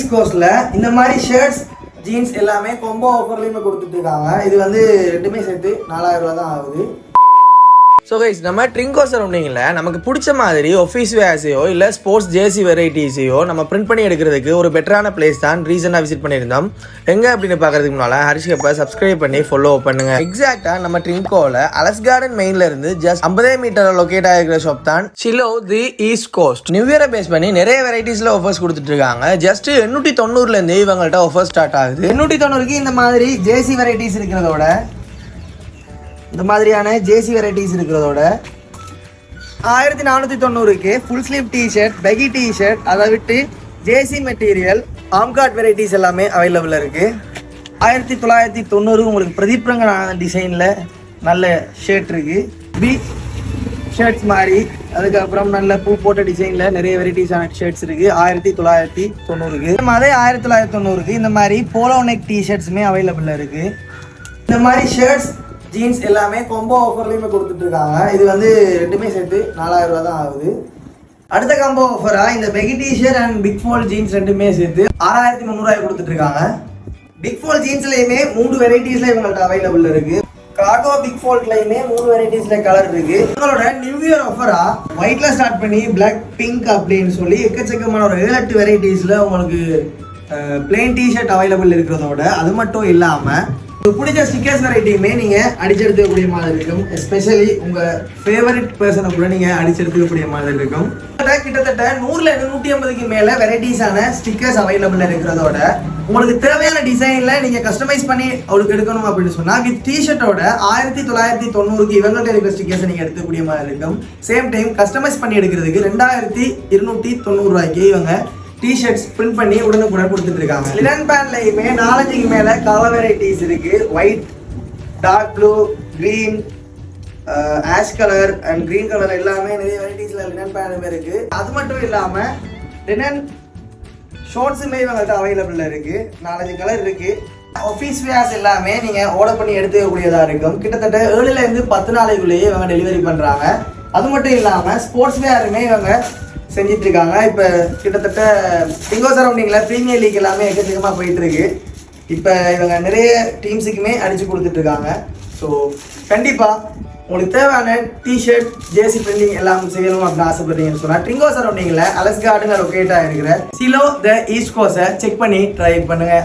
East கோஸ்ட்ல இந்த மாதிரி shirts jeans எல்லாமே கொம்போ ஆஃபர்லயுமே கொடுத்துட்டு இருக்காங்க. இது வந்து ரெண்டுமே சேர்த்து 4000 ரூபா தான் ஆகுது. ஸோ கைஸ், நம்ம ட்ரிங்கோ சரௌண்டிங்கில் நமக்கு பிடிச்ச மாதிரி ஆஃபீஸ் வேர்ஸையோ இல்லை ஸ்போர்ட்ஸ் ஜேசி வெரைட்டிஸையோ நம்ம பிரிண்ட் பண்ணி எடுக்கிறதுக்கு ஒரு பெட்டரான பிளேஸ் தான் ரீசெண்டாக விசிட் பண்ணியிருந்தோம். எங்கே அப்படின்னு பார்க்கறதுக்கு முன்னால் ஹரிஷ் கப்பை சப்ஸ்கிரைப் பண்ணி ஃபாலோ பண்ணுங்க. எக்ஸாக்டாக நம்ம ட்ரிங்கோவில் அலஸ் கார்டன் மெயின்ல இருந்து ஜஸ்ட் 50 மீட்டர் லொக்கேட் ஆகிருக்கிற ஷாப் தான் சிலோ தி ஈஸ்ட் கோஸ்ட். நியூ இயரை பேஸ் பண்ணி நிறைய வெரைட்டிஸில் ஆஃபர்ஸ் கொடுத்துட்டு இருக்காங்க. ஜஸ்ட் 890 இவங்கள்ட்ட ஆஃபர் ஸ்டார்ட் ஆகுது. 890 இந்த மாதிரி ஜேசி வெரைட்டிஸ் இருக்கிறதோட இந்த மாதிரியான ஜேசி வெரைட்டிஸ் இருக்கிறதோட 1490 full sleeve T shirt, baggy T shirt, அதை விட்டு ஜேசி மெட்டீரியல், ஆம்கார்ட் வெரைட்டிஸ் எல்லாமே அவைலபிளாக இருக்குது. 1990 உங்களுக்கு பிரதீப்ரங்கனான டிசைனில் நல்ல ஷர்ட் இருக்குது. பீச் ஷர்ட்ஸ் மாதிரி, அதுக்கப்புறம் நல்ல பூ போட்ட டிசைனில் நிறைய வெரைட்டிஸான ஷர்ட்ஸ் இருக்குது 1990. அதே 1990 இந்த மாதிரி போலோ நெக் டிஷர்ட்ஸுமே அவைலபிளாக இருக்குது. இந்த மாதிரி ஷர்ட்ஸ் ஜீன்ஸ் எல்லாமே கொம்போ ஆஃபர்லையுமே கொடுத்துட்டு இருக்காங்க. இது வந்து ரெண்டுமே சேர்த்து 4000 ரூபா தான் ஆகுது. அடுத்த காம்போ ஆஃபராக இந்த பெகி டிஷர்ட் அண்ட் பிக் ஃபோல் ஜீன்ஸ் ரெண்டுமே சேர்த்து 6300 கொடுத்துட்டு இருக்காங்க. பிக் ஃபோல் ஜீன்ஸ்லையுமே 3 வெரைட்டிஸ்ல இவங்கள்ட்ட அவைலபிள் இருக்கு. கார்கோ பிக் ஃபோல்ட்லையுமே 3 வெரைட்டிஸ்ல கலர் இருக்கு. உங்களோட நியூ இயர் ஆஃபரா ஒயிட்ல ஸ்டார்ட் பண்ணி பிளாக், பிங்க் அப்படின்னு சொல்லி எக்கச்சக்கமான ஒரு 7-8 வெரைட்டிஸ்ல உங்களுக்கு பிளெயின் டிஷர்ட் அவைலபிள் இருக்கிறதோட அது மட்டும் இல்லாமல் பிடிச்ச ஸ்டிக்கர்ஸ் வெரைட்டியுமே நீங்கள் அடிச்செடுத்துக்கக்கூடிய மாதிரி இருக்கும். எஸ்பெஷலி உங்கள் ஃபேவரட் பர்சனை கூட நீங்கள் அடிச்செடுத்துக்கக்கூடிய மாதிரி இருக்கும். கிட்டத்தட்ட 100-150 மேலே வெரைட்டிஸான ஸ்டிக்கர்ஸ் அவைலபிள் இருக்கிறதோட உங்களுக்கு தேவையான டிசைனில் நீங்கள் கஸ்டமைஸ் பண்ணி அவளுக்கு எடுக்கணும் அப்படின்னு சொன்னால் வித் டிஷர்ட்டோட 1990 இவங்கள்ட்ட இருக்கிற ஸ்டிக்கர்ஸை நீங்கள் எடுத்துக்கூடிய மாதிரி இருக்கும். சேம் டைம் கஸ்டமைஸ் பண்ணி எடுக்கிறதுக்கு 2290 ரூபாய்க்கு இவங்க டிஷர்ட்ஸ் பிரிண்ட் பண்ணி உடனுக்குடன் கொடுத்துட்டு இருக்காங்க. லினன் பேண்ட்லையுமே 4-5 மேல கலர் வெரைட்டிஸ் இருக்கு. White, dark blue, green, ash colour and green colour எல்லாமே நிறைய வெரைட்டிஸ்ல லினன் பேண்ட்மே இருக்கு. அது மட்டும் இல்லாம லினன் ஷார்ட்ஸுமே இவங்கள்ட்ட அவைலபிள் இருக்கு. 4-5 கலர் இருக்கு. ஆஃபீஸ் வேர்ஸ் எல்லாமே நீங்க ஆர்டர் பண்ணி எடுத்துக்கக்கூடியதா இருக்கும். கிட்டத்தட்ட 7 to 10 நாளைக்குள்ளேயே இவங்க டெலிவரி பண்றாங்க. அது மட்டும் இல்லாம ஸ்போர்ட்ஸ் வேருமே இவங்க செஞ்சிட்டு இருக்காங்க. இப்போ கிட்டத்தட்ட ட்ரிங்கோ சரௌண்டிங்கில் ப்ரீமியர் லீக் எல்லாமே எக்கச்சக்கமாக போயிட்டு இருக்கு. இப்போ இவங்க நிறைய டீம்ஸுக்குமே அடிச்சு கொடுத்துட்டு இருக்காங்க. ஸோ கண்டிப்பாக உங்களுக்கு தேவையான டிஷர்ட், ஜேசி பிரிண்டிங் எல்லாம் செய்யணும் அப்படின்னு ஆசைப்படுறீங்கன்னு சொன்னால் ட்ரிங்கோ சரௌண்டிங்கில் அலஸ் கார்டன் லொக்கேட் ஆகிருக்கிற சிலோ தி ஈஸ்ட் கோஸ்ட்டை செக் பண்ணி ட்ரை பண்ணுங்க.